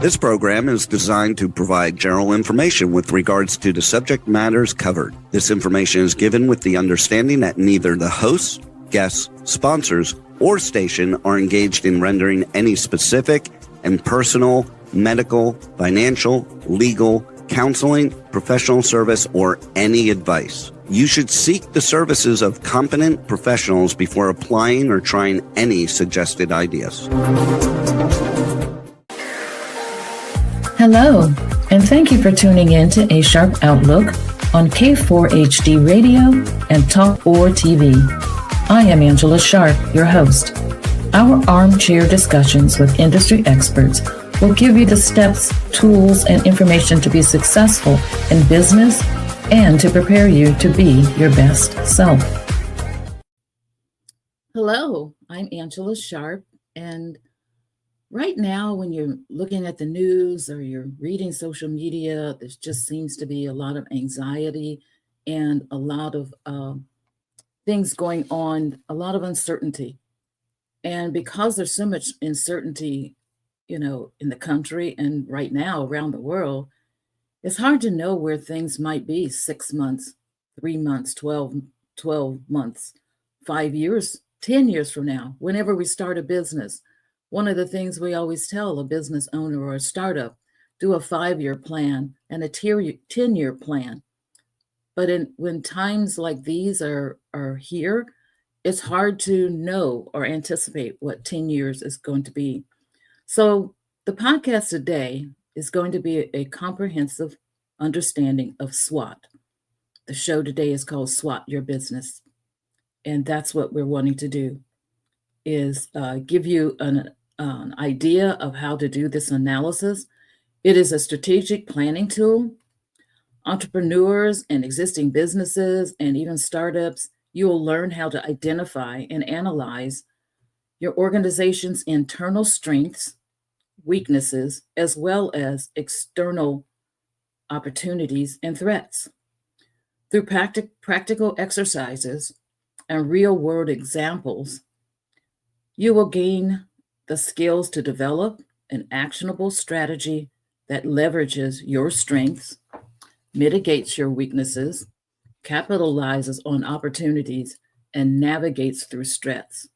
This program is designed to provide general information with regards to the subject matters covered. This information is given with the understanding that neither the hosts, guests, sponsors, or station are engaged in rendering any specific and personal, medical, financial, legal, counseling, professional service, or any advice. You should seek the services of competent professionals before applying or trying any suggested ideas. Hello, and thank you for tuning in to A Sharp Outlook on K4HD Radio and Talk 4 TV. I am Angela Sharp, your host. Our armchair discussions with industry experts will give you the steps, tools, and information to be successful in business and to prepare you to be your best self. Hello, I'm Angela Sharp, and right now when you're looking at the news or you're reading social media, there just seems to be a lot of anxiety and a lot of things going on, a lot of uncertainty. And because there's so much uncertainty, in the country and right now around the world, it's hard to know where things might be 6 months, 3 months, 12 months, 5 years, 10 years from now, whenever we start a business. One of the things we always tell a business owner or a startup, do a 5-year plan and a 10-year plan. But when times like these are here, it's hard to know or anticipate what 10 years is going to be. So the podcast today is going to be a comprehensive understanding of SWOT. The show today is called SWOT Your Business. And that's what we're wanting to do, is give you an idea of how to do this analysis. It is a strategic planning tool. Entrepreneurs and existing businesses and even startups, you will learn how to identify and analyze your organization's internal strengths, weaknesses, as well as external opportunities and threats. Through practical exercises and real-world examples, you will gain the skills to develop an actionable strategy that leverages your strengths, mitigates your weaknesses, capitalizes on opportunities, and navigates through threats.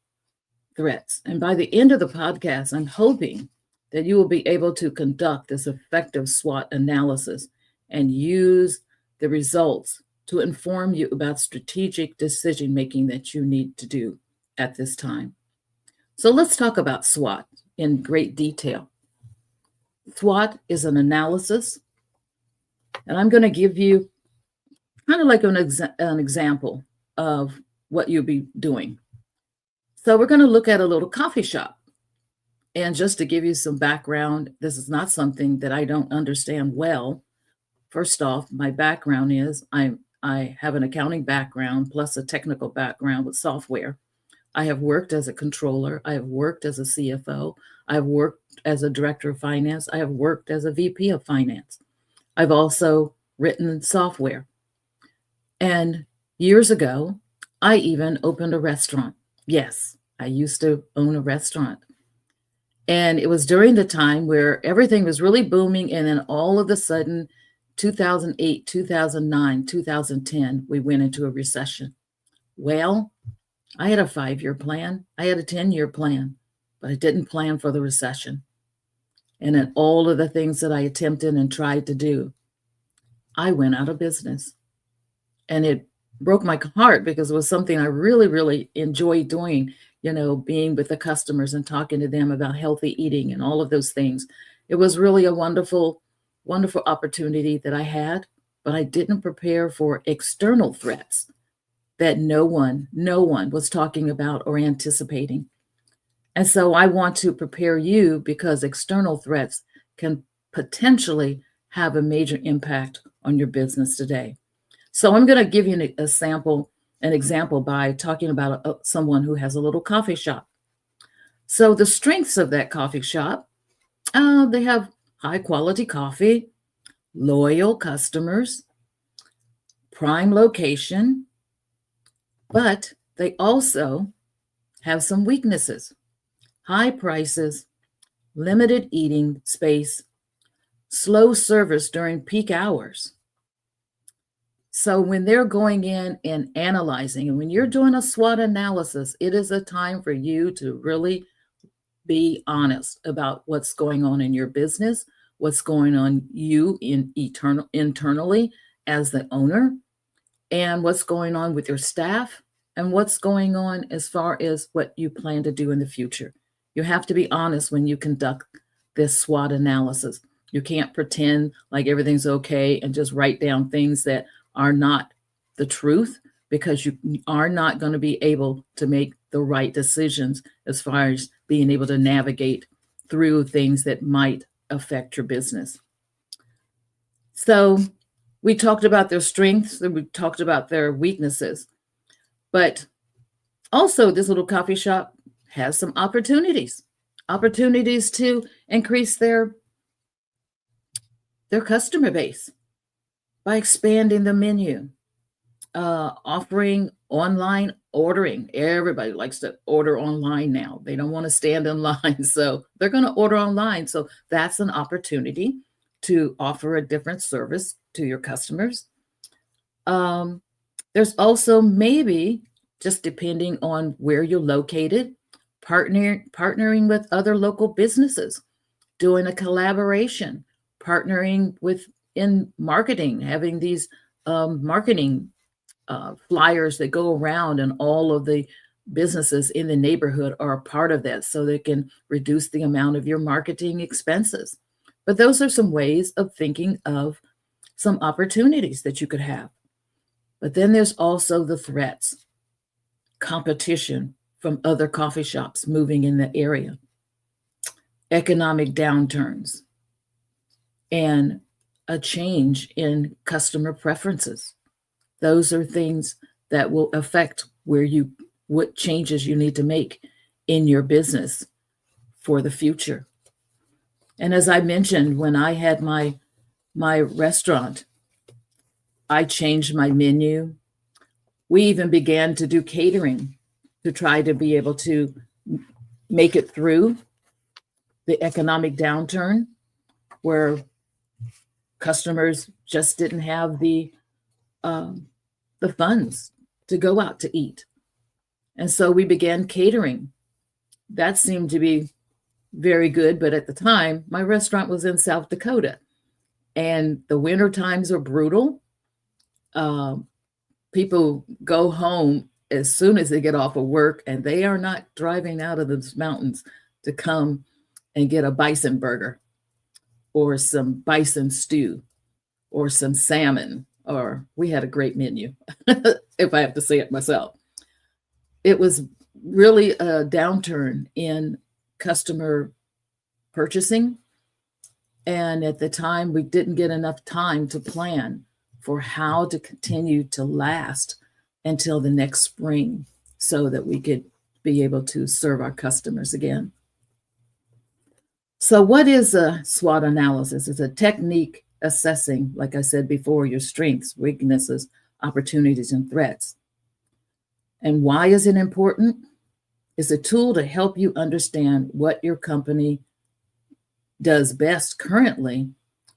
And by the end of the podcast, I'm hoping that you will be able to conduct this effective SWOT analysis and use the results to inform you about strategic decision-making that you need to do at this time. So let's talk about SWOT in great detail. SWOT is an analysis, and I'm going to give you kind of like an example of what you'll be doing. So we're going to look at a little coffee shop. And just to give you some background, this is not something that I don't understand well. First off, my background is I have an accounting background plus a technical background with software. I have worked as a controller. I have worked as a CFO. I've worked as a director of finance. I have worked as a VP of finance. I've also written software. And years ago, I even opened a restaurant. Yes, I used to own a restaurant. And it was during the time where everything was really booming. And then all of a sudden, 2008, 2009, 2010, we went into a recession. Well, I had a 5-year plan. I had a 10-year plan, but I didn't plan for the recession. And in all of the things that I attempted and tried to do, I went out of business. And it broke my heart because it was something I really, really enjoyed doing, being with the customers and talking to them about healthy eating and all of those things. It was really a wonderful, wonderful opportunity that I had, but I didn't prepare for external threats that no one was talking about or anticipating. And so I want to prepare you because external threats can potentially have a major impact on your business today. So I'm going to give you an example by talking about someone who has a little coffee shop. So the strengths of that coffee shop, they have high quality coffee, loyal customers, prime location, but they also have some weaknesses: high prices, limited eating space, slow service during peak hours. So when they're going in and analyzing, and when you're doing a SWOT analysis, it is a time for you to really be honest about what's going on in your business, what's going on internally as the owner, and what's going on with your staff, and what's going on as far as what you plan to do in the future. You have to be honest when you conduct this SWOT analysis. You can't pretend like everything's okay and just write down things that are not the truth, because you are not going to be able to make the right decisions as far as being able to navigate through things that might affect your business. So we talked about their strengths and we talked about their weaknesses, but also this little coffee shop has some opportunities to increase their customer base by expanding the menu, offering online ordering. Everybody likes to order online now. They don't want to stand in line, so they're going to order online. So that's an opportunity to offer a different service to your customers. There's also maybe, just depending on where you're located, partnering with other local businesses, doing a collaboration, partnering with in marketing, having these marketing flyers that go around, and all of the businesses in the neighborhood are a part of that, so they can reduce the amount of your marketing expenses. But those are some ways of thinking of some opportunities that you could have. But then there's also the threats, competition from other coffee shops moving in the area, economic downturns, and a change in customer preferences. Those are things that will affect what changes you need to make in your business for the future. And as I mentioned, when I had my restaurant, I changed my menu. We even began to do catering to try to be able to make it through the economic downturn, where customers just didn't have the funds to go out to eat. And so we began catering. That seemed to be very good, but at the time, my restaurant was in South Dakota, and the winter times are brutal. People go home as soon as they get off of work, and they are not driving out of the mountains to come and get a bison burger or some bison stew or some salmon, or we had a great menu, if I have to say it myself. It was really a downturn in customer purchasing. And at the time, we didn't get enough time to plan for how to continue to last until the next spring, so that we could be able to serve our customers again. So what is a SWOT analysis? It's a technique assessing, like I said before, your strengths, weaknesses, opportunities, and threats. And why is it important? It's a tool to help you understand what your company does best currently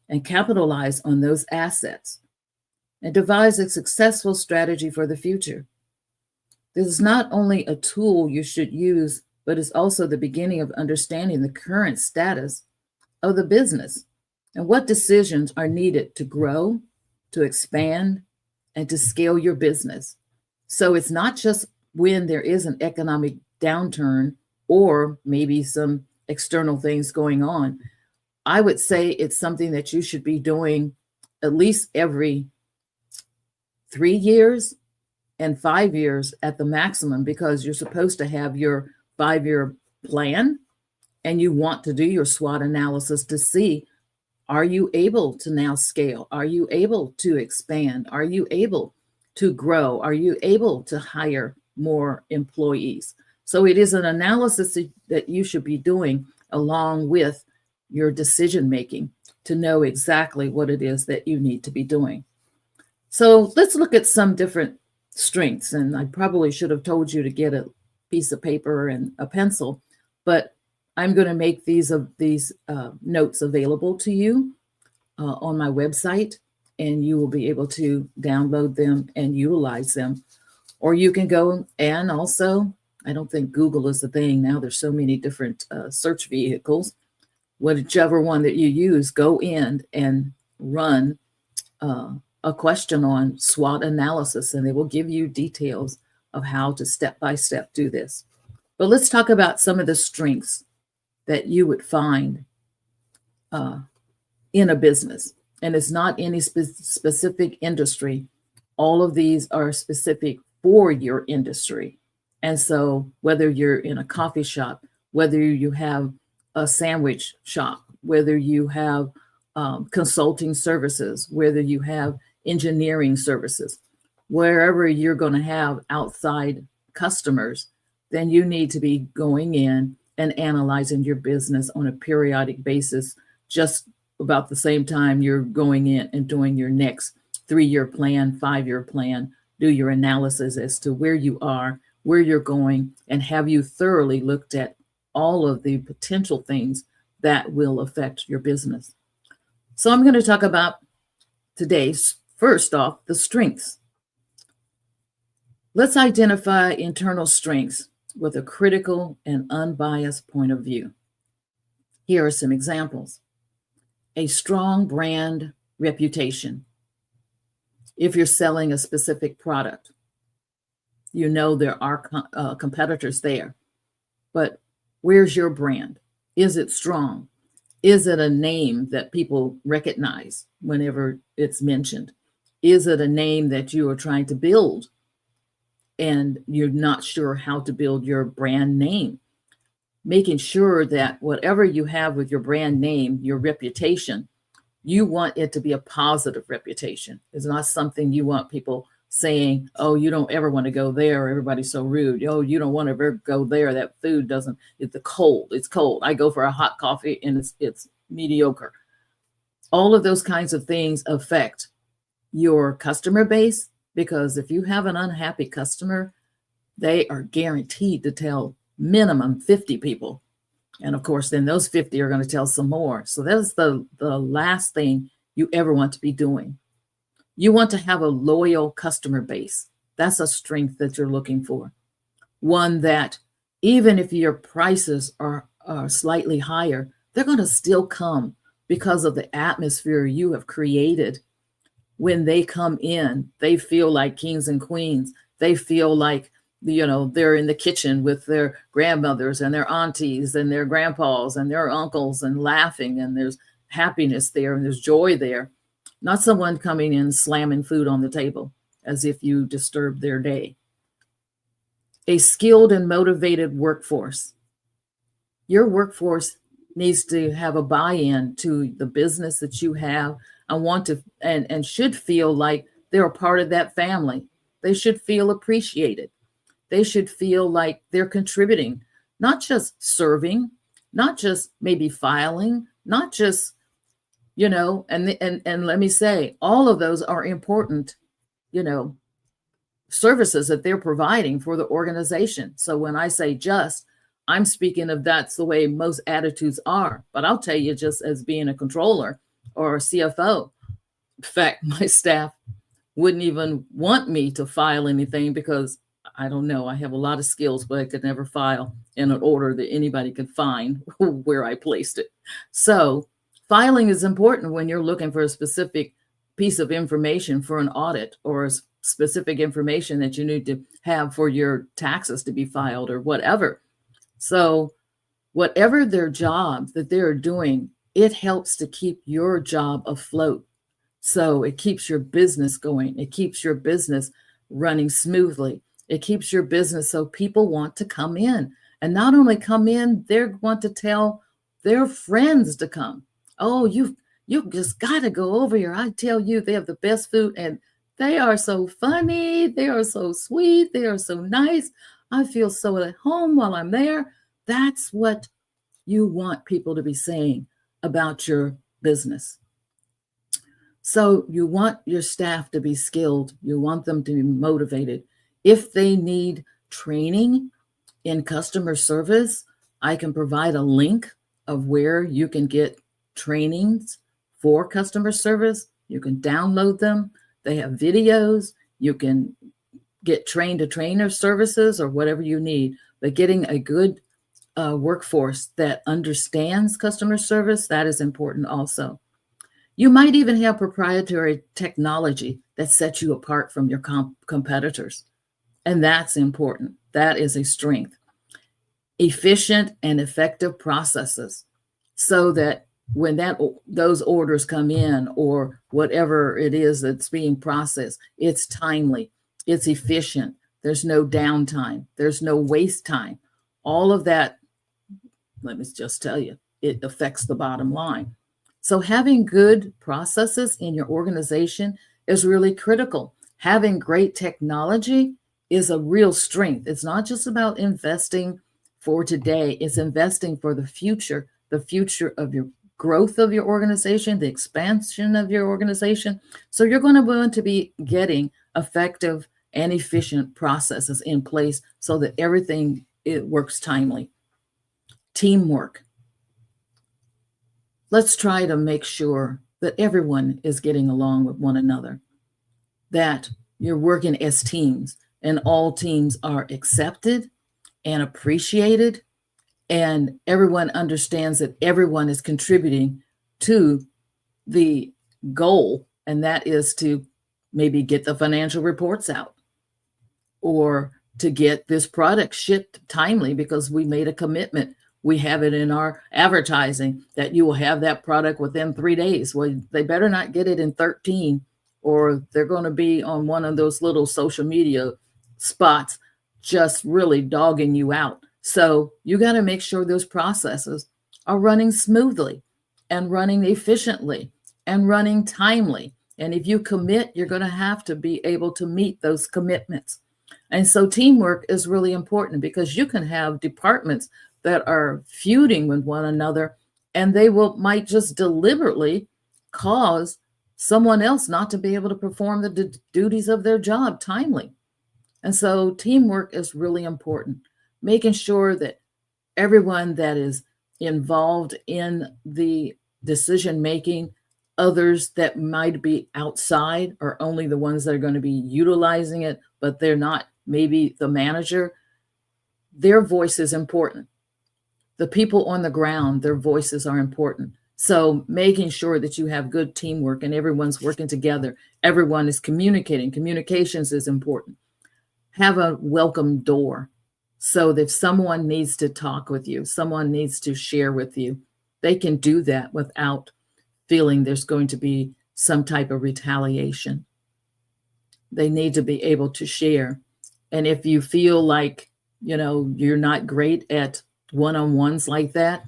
and capitalize on those assets and devise a successful strategy for the future. This is not only a tool you should use, but it's also the beginning of understanding the current status of the business and what decisions are needed to grow, to expand, and to scale your business. So it's not just when there is an economic downturn or maybe some external things going on. I would say it's something that you should be doing at least every 3 years and 5 years at the maximum, because you're supposed to have your 5-year plan and you want to do your SWOT analysis to see, are you able to now scale? Are you able to expand? Are you able to grow? Are you able to hire more employees? So it is an analysis that you should be doing along with your decision making to know exactly what it is that you need to be doing. So let's look at some different strengths. And I probably should have told you to get a piece of paper and a pencil, but I'm going to make these notes available to you. on my website, and you will be able to download them and utilize them. Or you can go and also, I don't think Google is the thing now. There's so many different search vehicles. Whichever one that you use, go in and run a question on SWOT analysis, and they will give you details of how to step by step do this. But let's talk about some of the strengths that you would find in a business. And it's not any specific industry. All of these are specific for your industry. And so whether you're in a coffee shop, whether you have a sandwich shop, whether you have consulting services, whether you have engineering services, wherever you're going to have outside customers, then you need to be going in and analyzing your business on a periodic basis, just about the same time you're going in and doing your next 3-year plan, 5-year plan, do your analysis as to where you are, where you're going, and have you thoroughly looked at all of the potential things that will affect your business. So I'm going to talk about today, first off, the strengths. Let's identify internal strengths with a critical and unbiased point of view. Here are some examples. A strong brand reputation. If you're selling a specific product, you know there are competitors there, but where's your brand? Is it strong? Is it a name that people recognize whenever it's mentioned? Is it a name that you are trying to build and you're not sure how to build your brand name? Making sure that whatever you have with your brand name, your reputation, you want it to be a positive reputation. It's not something you want people saying, oh, you don't ever want to go there. Everybody's so rude. Oh, you don't want to ever go there. That food doesn't, it's cold. It's cold. I go for a hot coffee and it's mediocre. All of those kinds of things affect your customer base, because if you have an unhappy customer, they are guaranteed to tell minimum 50 people. And of course, then those 50 are going to tell some more. So that's the last thing you ever want to be doing. You want to have a loyal customer base. That's a strength that you're looking for. One that even if your prices are slightly higher, they're going to still come because of the atmosphere you have created. When they come in, they feel like kings and queens. They feel like, you know, they're in the kitchen with their grandmothers and their aunties and their grandpas and their uncles and laughing, and there's happiness there and there's joy there. Not someone coming in slamming food on the table as if you disturbed their day. A skilled and motivated workforce. Your workforce needs to have a buy-in to the business that you have. I want to and should feel like they're a part of that family. They should feel appreciated. They should feel like they're contributing, not just serving, not just maybe filing, not just, you know, and let me say, all of those are important, you know, services that they're providing for the organization. So when I say just, I'm speaking of that's the way most attitudes are. But I'll tell you, just as being a controller or a CFO, in fact, my staff wouldn't even want me to file anything because I don't know, I have a lot of skills, but I could never file in an order that anybody could find where I placed it. So filing is important when you're looking for a specific piece of information for an audit, or a specific information that you need to have for your taxes to be filed or whatever. So whatever their job that they're doing, it helps to keep your job afloat. So it keeps your business going. It keeps your business running smoothly. It keeps your business so people want to come in, and not only come in, they want to tell their friends to come. Oh, you just got to go over here. I tell you, they have the best food, and they are so funny. They are so sweet. They are so nice. I feel so at home while I'm there. That's what you want people to be saying about your business. So you want your staff to be skilled. You want them to be motivated. If they need training in customer service, I can provide a link of where you can get trainings for customer service. You can download them. They have videos. You can get trained to trainer services or whatever you need. But getting a good workforce that understands customer service, that is important also. You might even have proprietary technology that sets you apart from your competitors. And that's important. That is a strength. Efficient and effective processes so that when those orders come in or whatever it is that's being processed, it's timely, it's efficient, there's no downtime, there's no waste time. All of that, let me just tell you, it affects the bottom line. So having good processes in your organization is really critical. Having great technology is a real strength. It's not just about investing for today, it's investing for the future of your growth of your organization, the expansion of your organization. So you're going to want to be getting effective and efficient processes in place so that everything it works timely. Teamwork. Let's try to make sure that everyone is getting along with one another, that you're working as teams and all teams are accepted and appreciated, and everyone understands that everyone is contributing to the goal, and that is to maybe get the financial reports out or to get this product shipped timely because we made a commitment. We have it in our advertising that you will have that product within 3 days. Well, they better not get it in 13 or they're going to be on one of those little social media spots just really dogging you out. So you got to make sure those processes are running smoothly and running efficiently and running timely. And if you commit, you're going to have to be able to meet those commitments. And so teamwork is really important because you can have departments that are feuding with one another and they might just deliberately cause someone else not to be able to perform the duties of their job timely. And so teamwork is really important, making sure that everyone that is involved in the decision making, others that might be outside are only the ones that are going to be utilizing it, but they're not maybe the manager, their voice is important. The people on the ground, their voices are important. So making sure that you have good teamwork and everyone's working together, everyone is communicating. Communications is important. Have a welcome door so that if someone needs to talk with you, someone needs to share with you, they can do that without feeling there's going to be some type of retaliation. They need to be able to share. And if you feel like, you're not great at one-on-ones like that,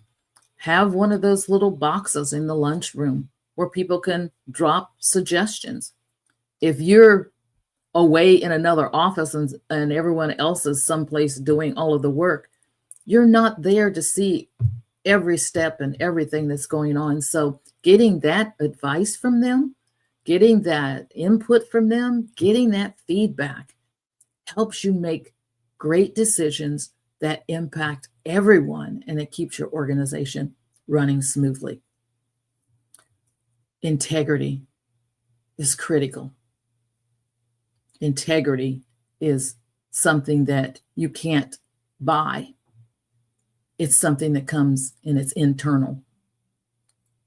have one of those little boxes in the lunchroom where people can drop suggestions. If you're away in another office and everyone else is someplace doing all of the work, you're not there to see every step and everything that's going on. So getting that advice from them, getting that input from them, getting that feedback helps you make great decisions that impact everyone, and it keeps your organization running smoothly. Integrity is critical. Integrity is something that you can't buy. It's something that comes and it's internal.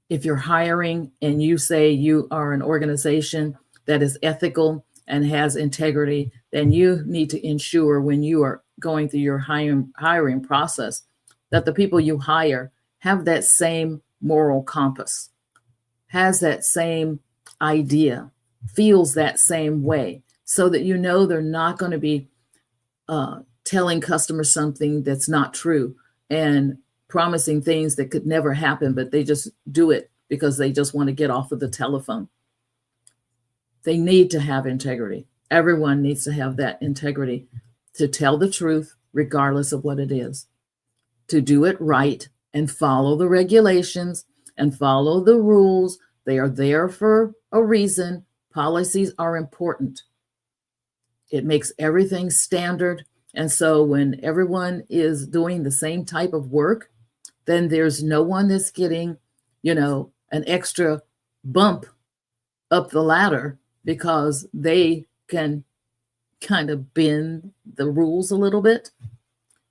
If you're hiring and you say you are an organization that is ethical and has integrity, then you need to ensure when you are going through your hiring process that the people you hire have that same moral compass, has that same idea, feels that same way, so that they're not going to be telling customers something that's not true and promising things that could never happen, but they just do it because they just want to get off of the telephone. They need to have integrity. Everyone needs to have that integrity to tell the truth, regardless of what it is, to do it right and follow the regulations and follow the rules. They are there for a reason. Policies are important. It makes everything standard. And so when everyone is doing the same type of work, then there's no one that's getting, an extra bump up the ladder because they can kind of bend the rules a little bit.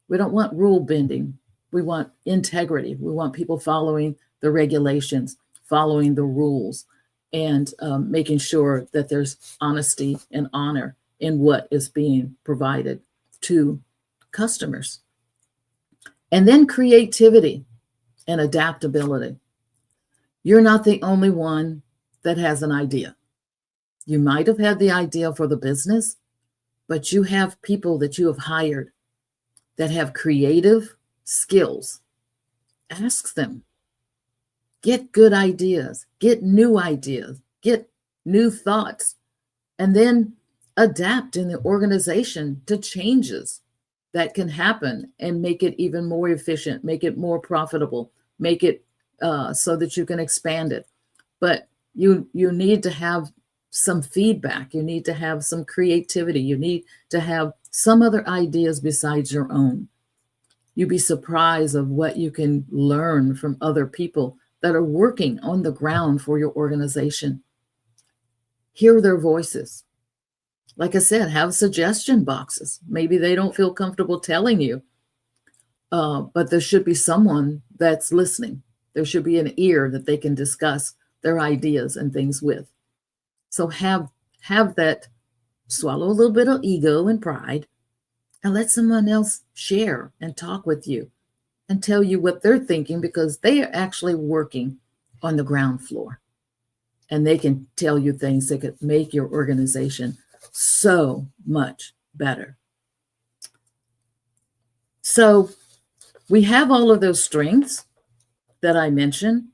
We don't want rule bending. We want integrity. We want people following the regulations, following the rules, and making sure that there's honesty and honor in what is being provided to customers. And then creativity and adaptability. You're not the only one that has an idea. You might have had the idea for the business, but you have people that you have hired that have creative skills. Ask them. Get good ideas, get new thoughts, and then adapt in the organization to changes that can happen and make it even more efficient, make it more profitable, make it so that you can expand it. But you need to have some feedback. You need to have some creativity. You need to have some other ideas besides your own. You'd be surprised of what you can learn from other people that are working on the ground for your organization. Hear their voices. Like I said, have suggestion boxes. Maybe they don't feel comfortable telling you, but there should be someone that's listening. There should be an ear that they can discuss their ideas and things with. So have that, swallow a little bit of ego and pride, and let someone else share and talk with you and tell you what they're thinking, because they are actually working on the ground floor. And they can tell you things that could make your organization so much better. So we have all of those strengths that I mentioned.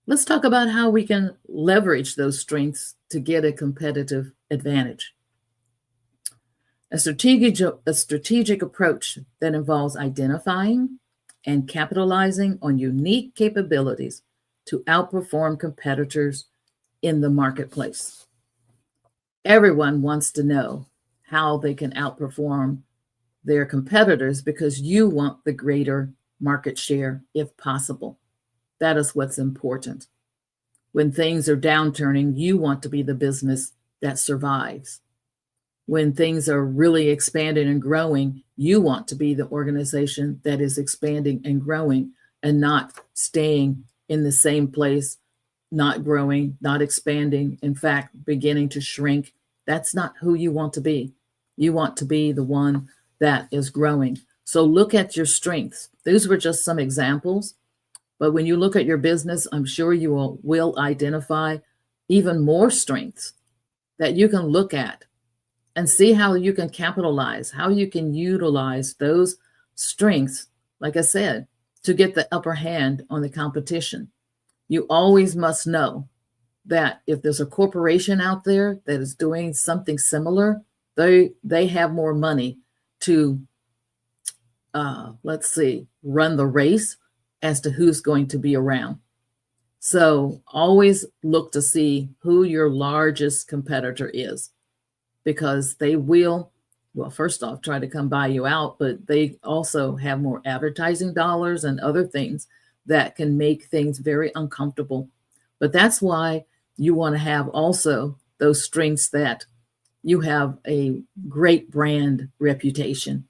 Let's talk about how we can leverage those strengths to get a competitive advantage. A strategic approach that involves identifying and capitalizing on unique capabilities to outperform competitors in the marketplace. Everyone wants to know how they can outperform their competitors because you want the greater market share if possible. That is what's important. When things are downturning, you want to be the business that survives. When things are really expanding and growing, you want to be the organization that is expanding and growing and not staying in the same place, not growing, not expanding, in fact, beginning to shrink. That's not who you want to be. You want to be the one that is growing. So look at your strengths. Those were just some examples. But when you look at your business, I'm sure you will identify even more strengths that you can look at and see how you can capitalize, how you can utilize those strengths, like I said, to get the upper hand on the competition. You always must know that if there's a corporation out there that is doing something similar, they have more money to, run the race as to who's going to be around. So always look to see who your largest competitor is, because they will, well, first off, try to come buy you out, but they also have more advertising dollars and other things that can make things very uncomfortable. But that's why you want to have also those strengths that you have a great brand reputation.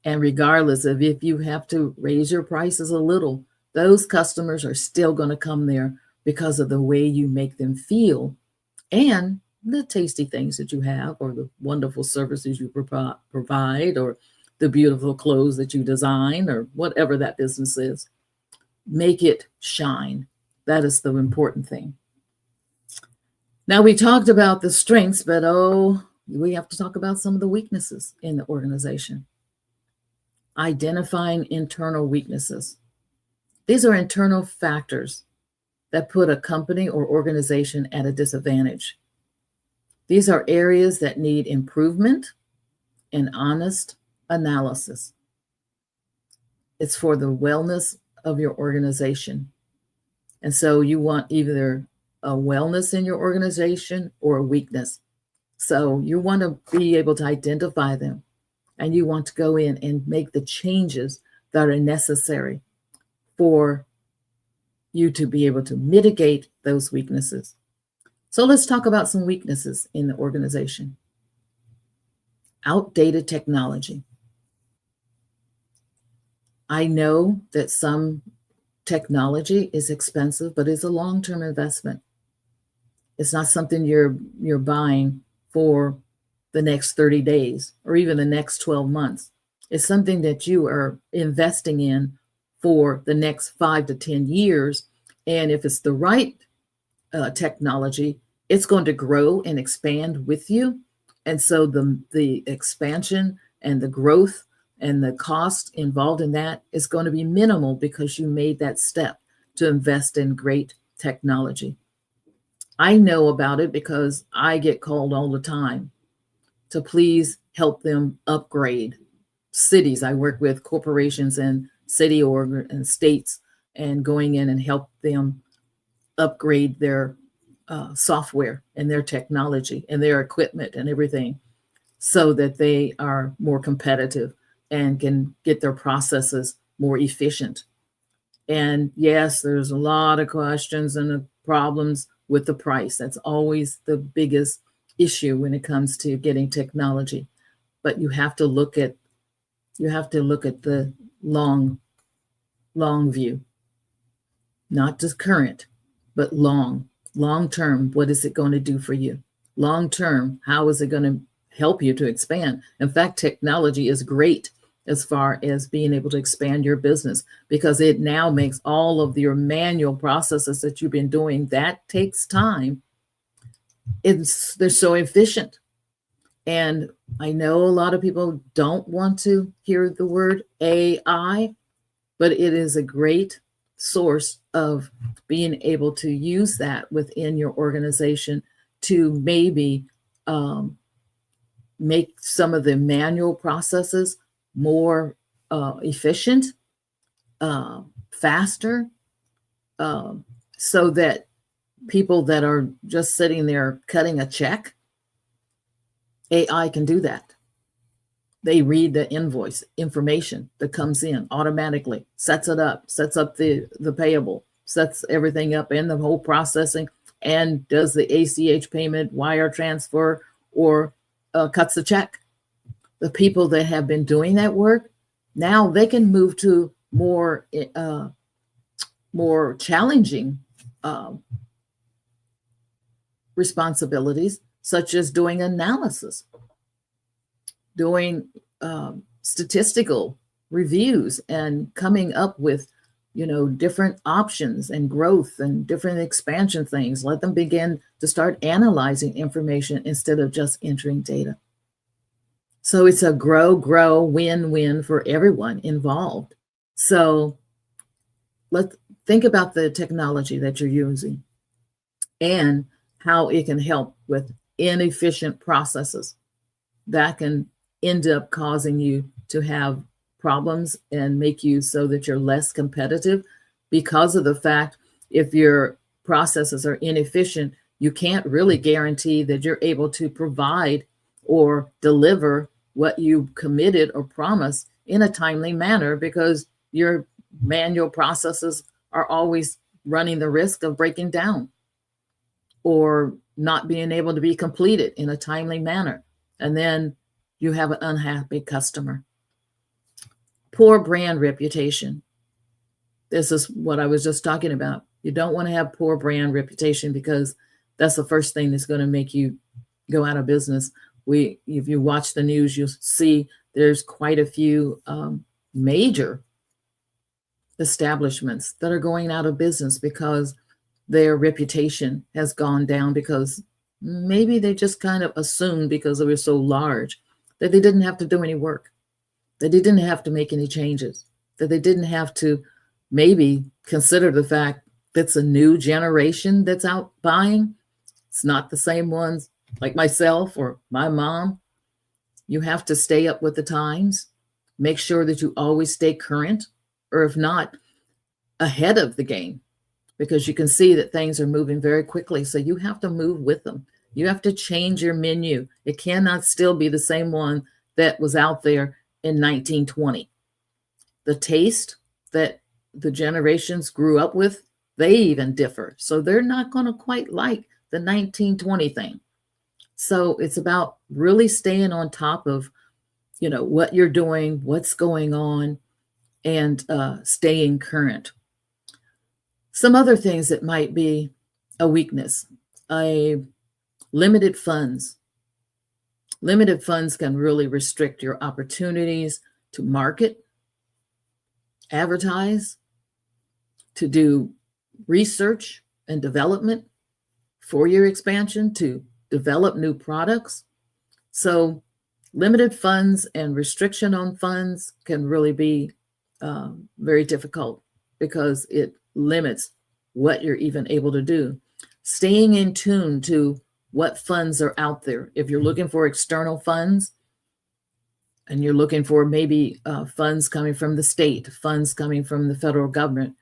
And regardless of if you have to raise your prices a little, those customers are still going to come there because of the way you make them feel and the tasty things that you have, or the wonderful services you provide, or the beautiful clothes that you design, or whatever that business is. Make it shine. That is the important thing. Now, we talked about the strengths, but we have to talk about some of the weaknesses in the organization. Identifying internal weaknesses. These are internal factors that put a company or organization at a disadvantage. These are areas that need improvement and honest analysis. It's for the wellness of your organization. And so you want either a wellness in your organization or a weakness. So you want to be able to identify them, and you want to go in and make the changes that are necessary for you to be able to mitigate those weaknesses. So let's talk about some weaknesses in the organization. Outdated technology. I know that some technology is expensive, but it's a long-term investment. It's not something you're buying for the next 30 days or even the next 12 months. It's something that you are investing in for the next 5 to 10 years. And if it's the right technology, it's going to grow and expand with you. And so the expansion and the growth and the cost involved in that is going to be minimal because you made that step to invest in great technology. I know about it because I get called all the time to please help them upgrade cities. I work with corporations and city and states and going in and help them upgrade their software and their technology and their equipment and everything so that they are more competitive and can get their processes more efficient. And yes, there's a lot of questions and problems with the price. That's always the biggest issue when it comes to getting technology. But you have to look at the long view, not just current, but long term. What is it going to do for you? Long term, how is it going to help you to expand? In fact, technology is great as far as being able to expand your business because it now makes all of your manual processes that you've been doing, that takes time. They're so efficient. And I know a lot of people don't want to hear the word AI, but it is a great source of being able to use that within your organization to maybe make some of the manual processes more efficient, faster, so that people that are just sitting there cutting a check, AI can do that. They read the invoice information that comes in automatically, sets it up, sets up the payable, sets everything up in the whole processing, and does the ACH payment, wire transfer, or cuts the check. The people that have been doing that work, now they can move to more challenging responsibilities, such as doing analysis, doing statistical reviews, and coming up with different options and growth and different expansion things. Let them begin to start analyzing information instead of just entering data. So it's a grow, win-win for everyone involved. So let's think about the technology that you're using and how it can help with inefficient processes that can end up causing you to have problems and make you so that you're less competitive because of the fact if your processes are inefficient, you can't really guarantee that you're able to provide or deliver what you committed or promised in a timely manner because your manual processes are always running the risk of breaking down or not being able to be completed in a timely manner. And then you have an unhappy customer. Poor brand reputation. This is what I was just talking about. You don't want to have poor brand reputation because that's the first thing that's going to make you go out of business. If you watch the news, you'll see there's quite a few major establishments that are going out of business because their reputation has gone down because maybe they just kind of assumed because they were so large that they didn't have to do any work, that they didn't have to make any changes, that they didn't have to maybe consider the fact that's a new generation that's out buying. It's not the same ones like myself or my mom. You have to stay up with the times, make sure that you always stay current, or if not, ahead of the game, because you can see that things are moving very quickly. So you have to move with them. You have to change your menu. It cannot still be the same one that was out there in 1920. The taste that the generations grew up with They even differ. So they're not going to quite like the 1920 thing. So it's about really staying on top of, what you're doing, what's going on, and staying current. Some other things that might be a weakness, a limited funds. Limited funds can really restrict your opportunities to market, advertise, to do research and development for your expansion, to develop new products. So limited funds and restriction on funds can really be very difficult because it limits what you're even able to do. Staying in tune to what funds are out there. If you're looking for external funds and you're looking for maybe funds coming from the state, funds coming from the federal government,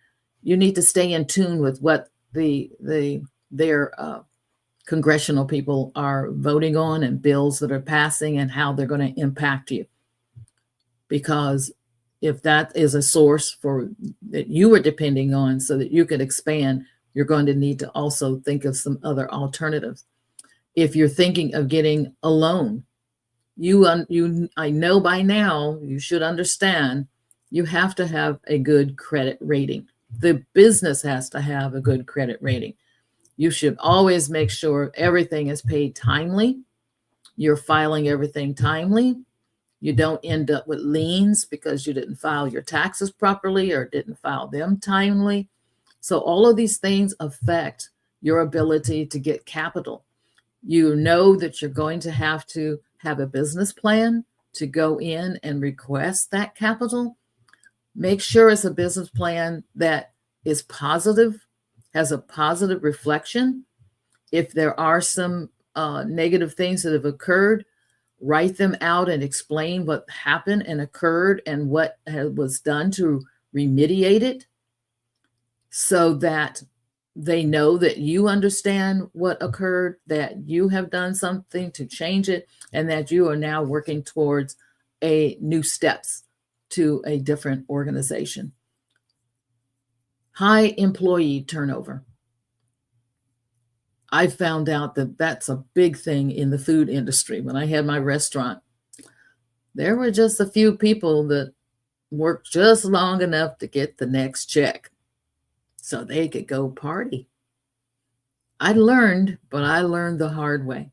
you need to stay in tune with what their congressional people are voting on and bills that are passing and how they're going to impact you. Because if that is a source that you are depending on so that you could expand, you're going to need to also think of some other alternatives. If you're thinking of getting a loan, I know by now you should understand you have to have a good credit rating. The business has to have a good credit rating. You should always make sure everything is paid timely. You're filing everything timely. You don't end up with liens because you didn't file your taxes properly or didn't file them timely. So all of these things affect your ability to get capital. You know that you're going to have a business plan to go in and request that capital. Make sure it's a business plan that is positive, has a positive reflection. If there are some negative things that have occurred, write them out and explain what happened and occurred and what was done to remediate it so that they know that you understand what occurred, that you have done something to change it, and that you are now working towards new steps to a different organization. High employee turnover. I found out that that's a big thing in the food industry. When I had my restaurant, there were just a few people that worked just long enough to get the next check so they could go party. I learned the hard way.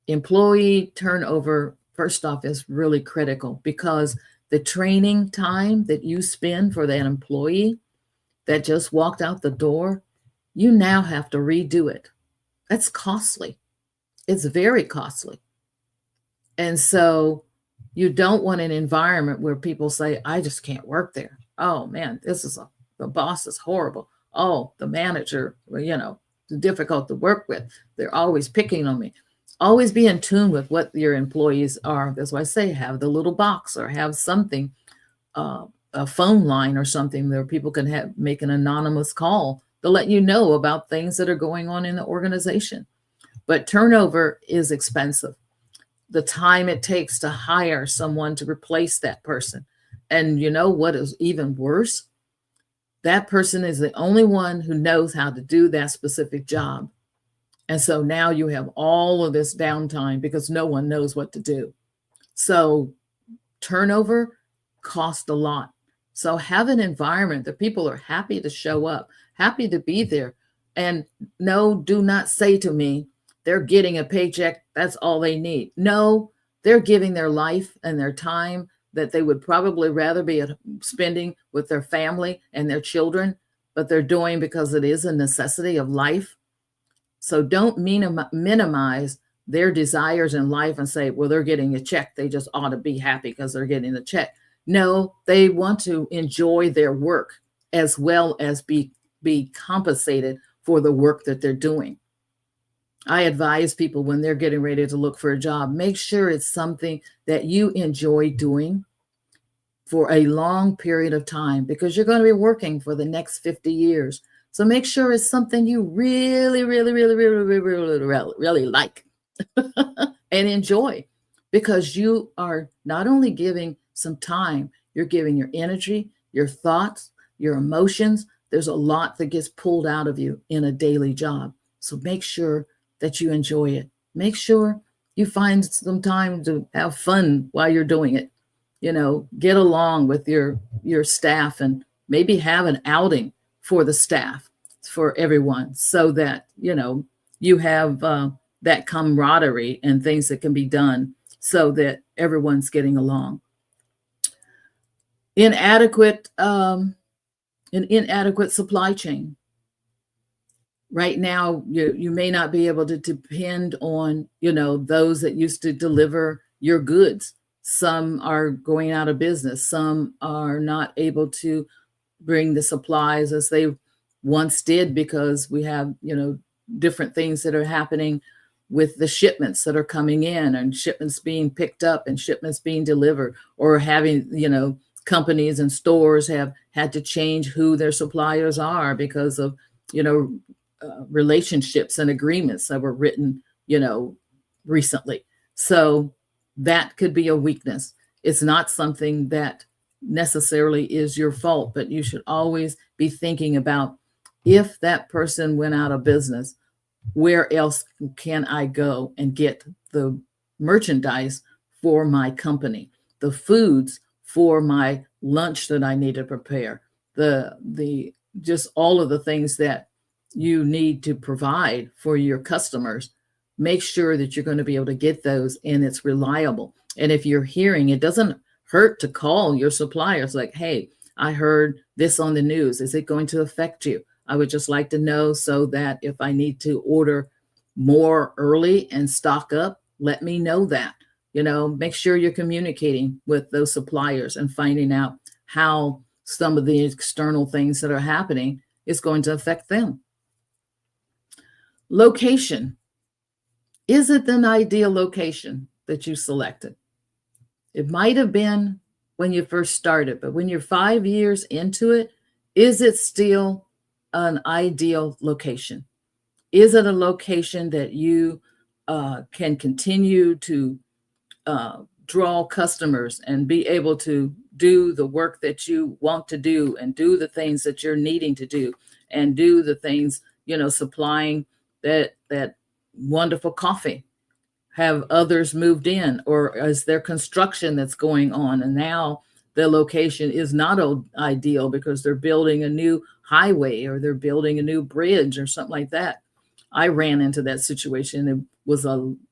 Employee turnover, first off, is really critical because the training time that you spend for that employee that just walked out the door, you now have to redo it. That's costly. It's very costly. And so you don't want an environment where people say, I just can't work there. Oh man, the boss is horrible. Oh, the manager, difficult to work with. They're always picking on me. Always be in tune with what your employees are. That's why I say have the little box or have something, a phone line or something where people can make an anonymous call to let you know about things that are going on in the organization. But turnover is expensive. The time it takes to hire someone to replace that person. And you know what is even worse? That person is the only one who knows how to do that specific job. And so now you have all of this downtime because no one knows what to do. So turnover costs a lot. So have an environment that people are happy to show up, happy to be there. And no, do not say to me, they're getting a paycheck, that's all they need. No, they're giving their life and their time that they would probably rather be spending with their family and their children, but they're doing because it is a necessity of life. So don't minimize their desires in life and say, well, they're getting a check. They just ought to be happy because they're getting a check. No, they want to enjoy their work as well as be compensated for the work that they're doing. I advise people when they're getting ready to look for a job, make sure it's something that you enjoy doing for a long period of time because you're going to be working for the next 50 years. So make sure it's something you really, really, really, really, really, really, really, really like and enjoy because you are not only giving some time, you're giving your energy, your thoughts, your emotions. There's a lot that gets pulled out of you in a daily job. So make sure that you enjoy it. Make sure you find some time to have fun while you're doing it. Get along with your staff and maybe have an outing for the staff, for everyone, so that you have that camaraderie and things that can be done so that everyone's getting along. Inadequate supply chain. Right now, you may not be able to depend on those that used to deliver your goods. Some are going out of business. Some are not able to bring the supplies as they once did, because we have different things that are happening with the shipments that are coming in, and shipments being picked up and shipments being delivered, or having companies and stores have had to change who their suppliers are because of relationships and agreements that were written recently. So that could be a weakness. It's not something that necessarily is your fault, but you should always be thinking about, if that person went out of business, where else can I go and get the merchandise for my company, the foods for my lunch that I need to prepare, the just all of the things that you need to provide for your customers. Make sure that you're going to be able to get those, and it's reliable. And if you're hearing, it doesn't hurt to call your suppliers like, hey, I heard this on the news. Is it going to affect you? I would just like to know, so that if I need to order more early and stock up, let me know that. Make sure you're communicating with those suppliers and finding out how some of the external things that are happening is going to affect them. Location. Is it an ideal location that you selected? It might have been when you first started, but when you're 5 years into it, is it still an ideal location? Is it a location that you can continue to draw customers and be able to do the work that you want to do, and do the things that you're needing to do, and do the things, supplying that wonderful coffee? Have others moved in, or is there construction that's going on, and now the location is not ideal because they're building a new highway, or they're building a new bridge or something like that? I ran into that situation.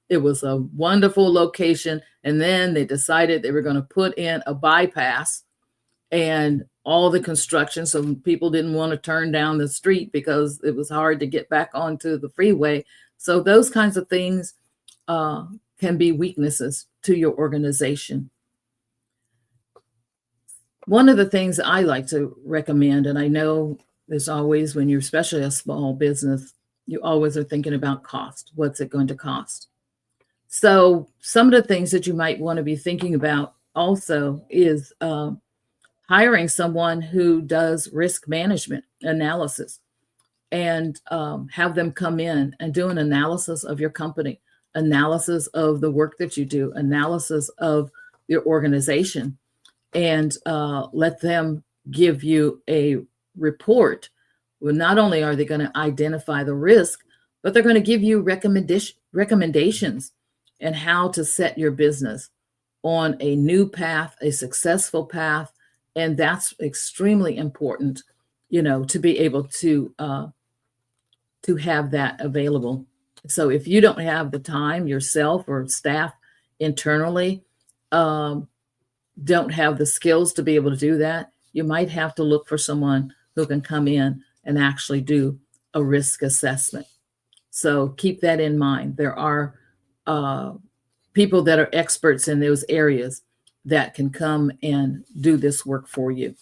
It was a wonderful location, and then they decided they were going to put in a bypass and all the construction, so people didn't want to turn down the street because it was hard to get back onto the freeway. So those kinds of things can be weaknesses to your organization. One of the things I like to recommend, and I know there's always, when you're especially a small business, you always are thinking about cost. What's it going to cost? So some of the things that you might want to be thinking about also is hiring someone who does risk management analysis, and have them come in and do an analysis of your company, analysis of the work that you do, analysis of your organization, and let them give you a report. Well, not only are they going to identify the risk, but they're going to give you recommendations and how to set your business on a new path, a successful path. And that's extremely important, to be able to have that available. So if you don't have the time yourself, or staff internally don't have the skills to be able to do that, you might have to look for someone who can come in and actually do a risk assessment. So keep that in mind. There are people that are experts in those areas that can come and do this work for you.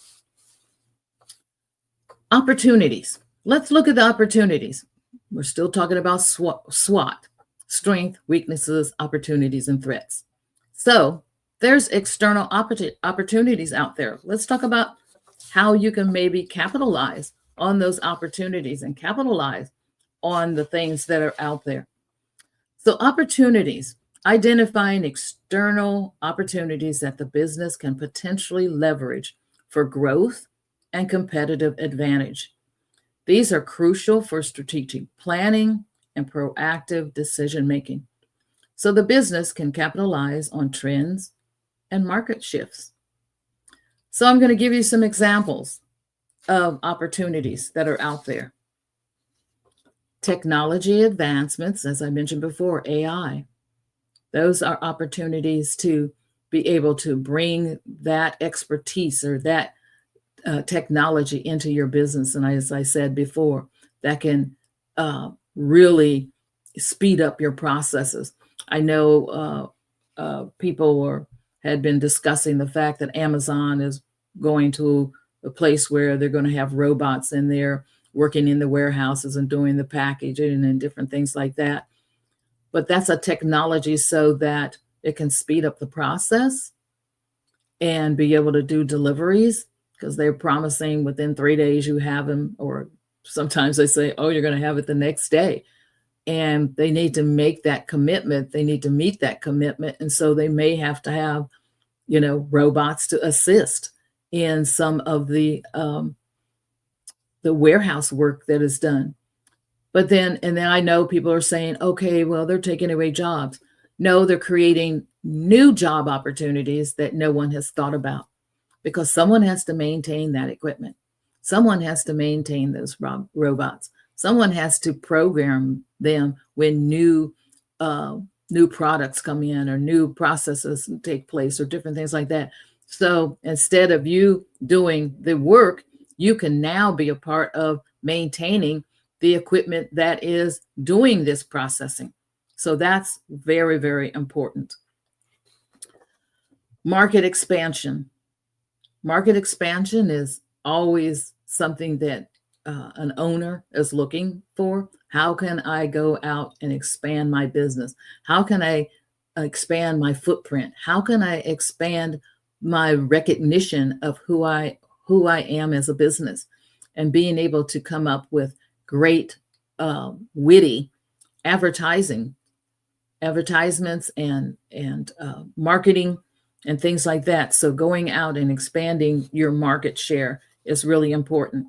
Opportunities. Let's look at the opportunities. We're still talking about SWOT, strength, weaknesses, opportunities, and threats. So there's external opportunities out there. Let's talk about how you can maybe capitalize on those opportunities and capitalize on the things that are out there. So opportunities, identifying external opportunities that the business can potentially leverage for growth and competitive advantage. These are crucial for strategic planning and proactive decision making, so the business can capitalize on trends and market shifts. So I'm going to give you some examples of opportunities that are out there. Technology advancements, as I mentioned before, AI, those are opportunities to be able to bring that expertise or that technology into your business. And as I said before, that can really speed up your processes. I know people had been discussing the fact that Amazon is going to a place where they're going to have robots in there working in the warehouses and doing the packaging and different things like that. But that's a technology so that it can speed up the process and be able to do deliveries, because they're promising within 3 days you have them, or sometimes they say, oh, you're going to have it the next day. And they need to make that commitment. They need to meet that commitment. And so they may have to have, robots to assist in some of the warehouse work that is done. But then I know people are saying, okay, well, they're taking away jobs. No, they're creating new job opportunities that no one has thought about, because someone has to maintain that equipment. Someone has to maintain those robots. Someone has to program them when new products come in or new processes take place or different things like that. So instead of you doing the work, you can now be a part of maintaining the equipment that is doing this processing. So that's very, very important. Market expansion. Market expansion is always something that an owner is looking for. How can I go out and expand my business? How can I expand my footprint? How can I expand my recognition of who I am as a business, and being able to come up with great, witty advertisements and marketing and things like that. So going out and expanding your market share is really important.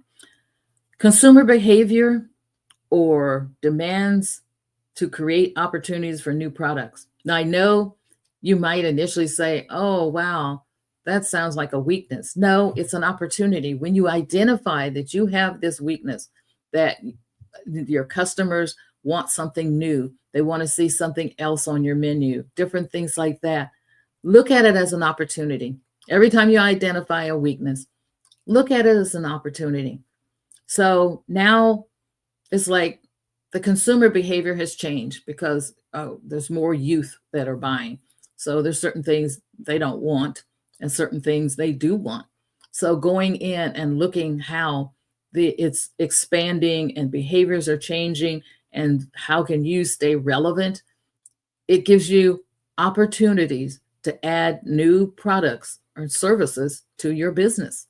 Consumer behavior or demands to create opportunities for new products. Now, I know you might initially say, oh, wow, that sounds like a weakness. No, it's an opportunity. When you identify that you have this weakness, that your customers want something new, they want to see something else on your menu, different things like that, look at it as an opportunity. Every time you identify a weakness, look at it as an opportunity. So now it's like the consumer behavior has changed because there's more youth that are buying. So there's certain things they don't want and certain things they do want. So going in and looking how it's expanding and behaviors are changing and how can you stay relevant, it gives you opportunities to add new products or services to your business.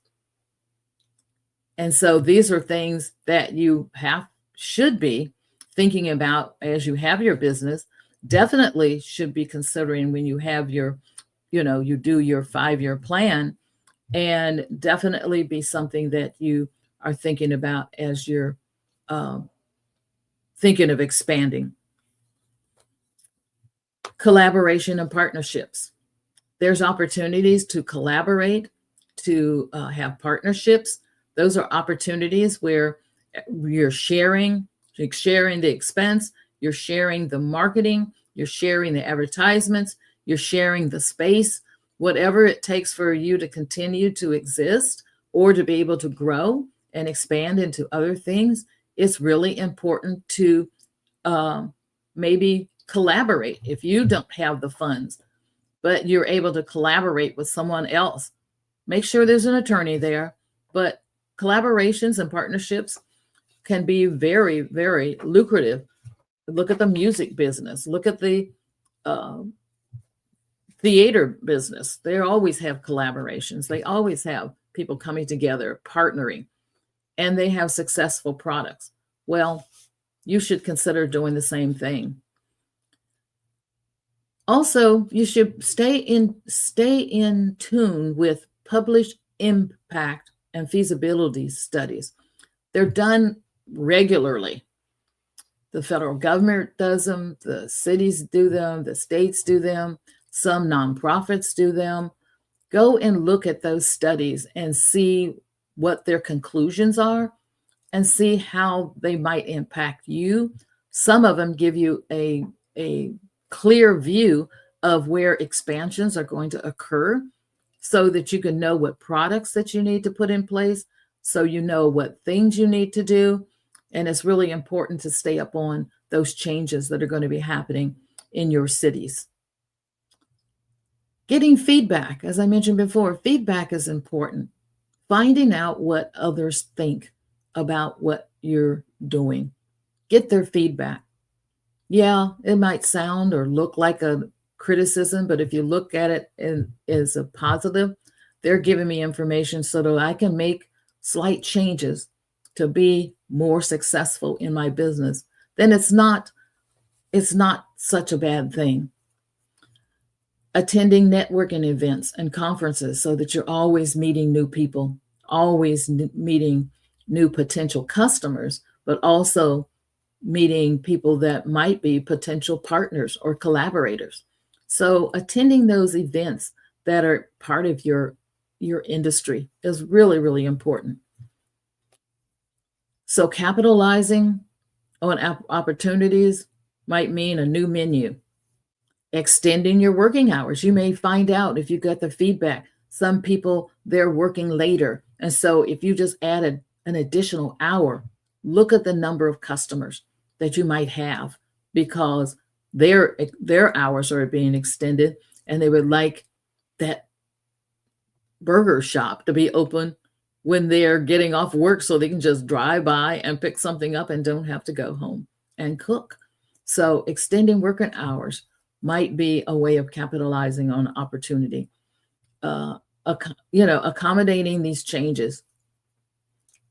And so these are things that you should be thinking about as you have your business. Definitely should be considering when you have your, you do your 5-year plan, and definitely be something that you are thinking about as you're thinking of expanding. Collaboration and partnerships. There's opportunities to collaborate, to have partnerships. Those are opportunities where you're sharing the expense, you're sharing the marketing, you're sharing the advertisements, you're sharing the space, whatever it takes for you to continue to exist or to be able to grow and expand into other things. It's really important to maybe collaborate. If you don't have the funds, but you're able to collaborate with someone else, make sure there's an attorney there. But collaborations and partnerships can be very, very lucrative. Look at the music business. Look at the theater business. They always have collaborations. They always have people coming together, partnering, and they have successful products. Well, you should consider doing the same thing. Also, you should stay in tune with published impact and feasibility studies. They're done regularly. The federal government does them, the cities do them, the states do them, some nonprofits do them. Go and look at those studies and see what their conclusions are and see how they might impact you. Some of them give you a clear view of where expansions are going to occur so that you can know what products that you need to put in place, so you know what things you need to do. And it's really important to stay up on those changes that are going to be happening in your cities. Getting feedback, as I mentioned before, feedback is important. Finding out what others think about what you're doing. Get their feedback. Yeah, it might sound or look like a criticism, but if you look at it as a positive, they're giving me information so that I can make slight changes to be more successful in my business. Then it's not such a bad thing. Attending networking events and conferences so that you're always meeting new people, always meeting new potential customers, but also meeting people that might be potential partners or collaborators. So attending those events that are part of your industry is really, really important. So capitalizing on opportunities might mean a new menu. Extending your working hours. You may find out if you get the feedback, some people, they're working later. And so if you just added an additional hour, look at the number of customers that you might have because their hours are being extended and they would like that burger shop to be open when they're getting off work so they can just drive by and pick something up and don't have to go home and cook. So extending working hours might be a way of capitalizing on opportunity. Accommodating these changes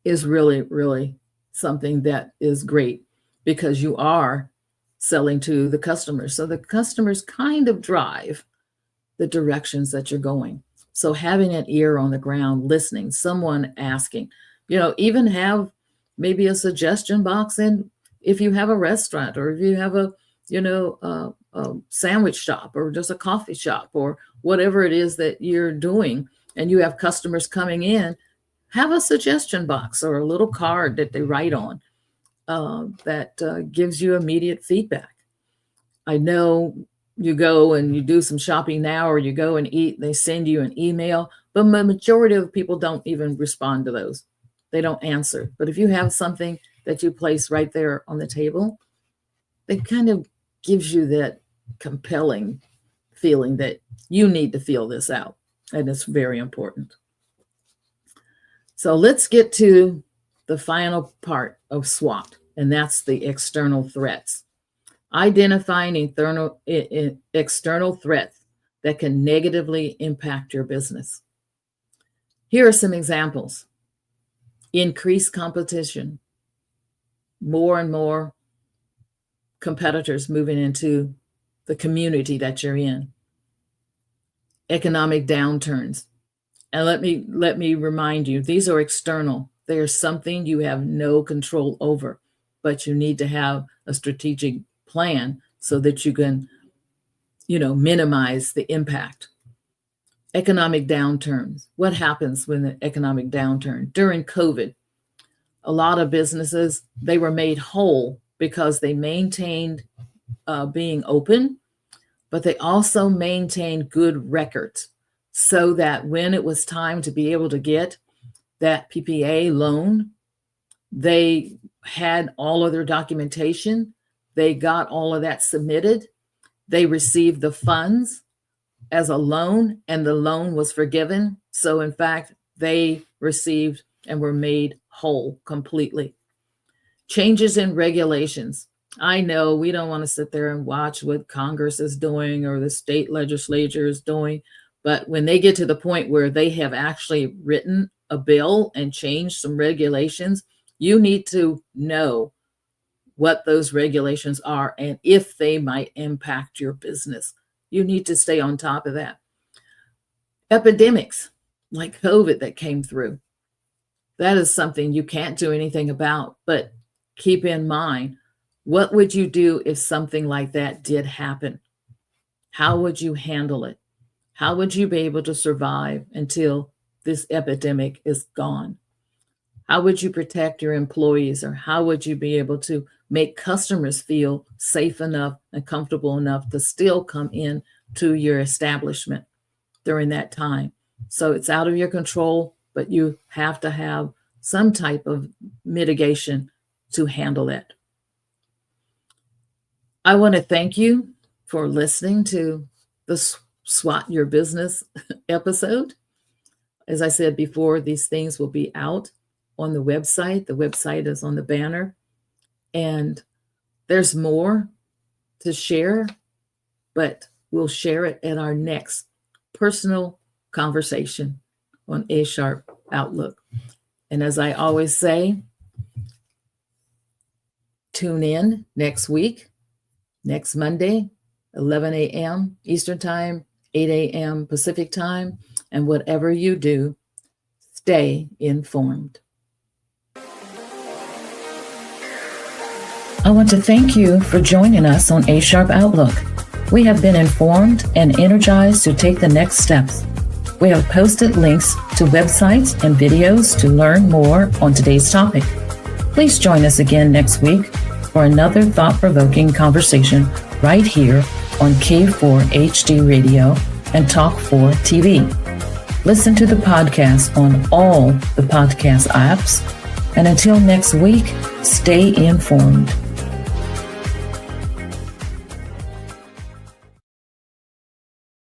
is really, really something that is great because you are selling to the customers. So the customers kind of drive the directions that you're going. So having an ear on the ground, listening, someone asking, even have maybe a suggestion box in if you have a restaurant or if you have a sandwich shop or just a coffee shop or whatever it is that you're doing and you have customers coming in, have a suggestion box or a little card that they write on that gives you immediate feedback. I know you go and you do some shopping now or you go and eat, they send you an email, but the majority of people don't even respond to those. They don't answer. But if you have something that you place right there on the table, it kind of gives you that compelling feeling that you need to feel this out. And it's very important. So let's get to the final part of SWOT, and that's the external threats. Identifying external threats that can negatively impact your business. Here are some examples. Increased competition. More and more competitors moving into the community that you're in. Economic downturns. And let me remind you, these are external. They are something you have no control over, but you need to have a strategic plan so that you can, minimize the impact. Economic downturns. What happens when the economic downturn? During COVID, a lot of businesses, they were made whole because they maintained being open, but they also maintained good records so that when it was time to be able to get that PPA loan, they had all of their documentation. They got all of that submitted. They received the funds as a loan and the loan was forgiven. So in fact, they received and were made whole completely. Changes in regulations. I know we don't want to sit there and watch what Congress is doing or the state legislature is doing, but when they get to the point where they have actually written a bill and changed some regulations, you need to know what those regulations are and if they might impact your business. You need to stay on top of that. Epidemics like COVID that came through. That is something you can't do anything about, but keep in mind, what would you do if something like that did happen? How would you handle it? How would you be able to survive until this epidemic is gone? How would you protect your employees, or how would you be able to make customers feel safe enough and comfortable enough to still come in to your establishment during that time? So it's out of your control, but you have to have some type of mitigation to handle it. I want to thank you for listening to the SWOT Your Business episode. As I said before, these things will be out on the website. The website is on the banner. And there's more to share, but we'll share it at our next personal conversation on A Sharp Outlook. And as I always say, tune in next week, next Monday, 11 a.m. Eastern Time, 8 a.m. Pacific Time. And whatever you do, stay informed. I want to thank you for joining us on A Sharp Outlook. We have been informed and energized to take the next steps. We have posted links to websites and videos to learn more on today's topic. Please join us again next week for another thought-provoking conversation right here on K4 HD Radio and Talk 4 TV. Listen to the podcast on all the podcast apps. And until next week, stay informed.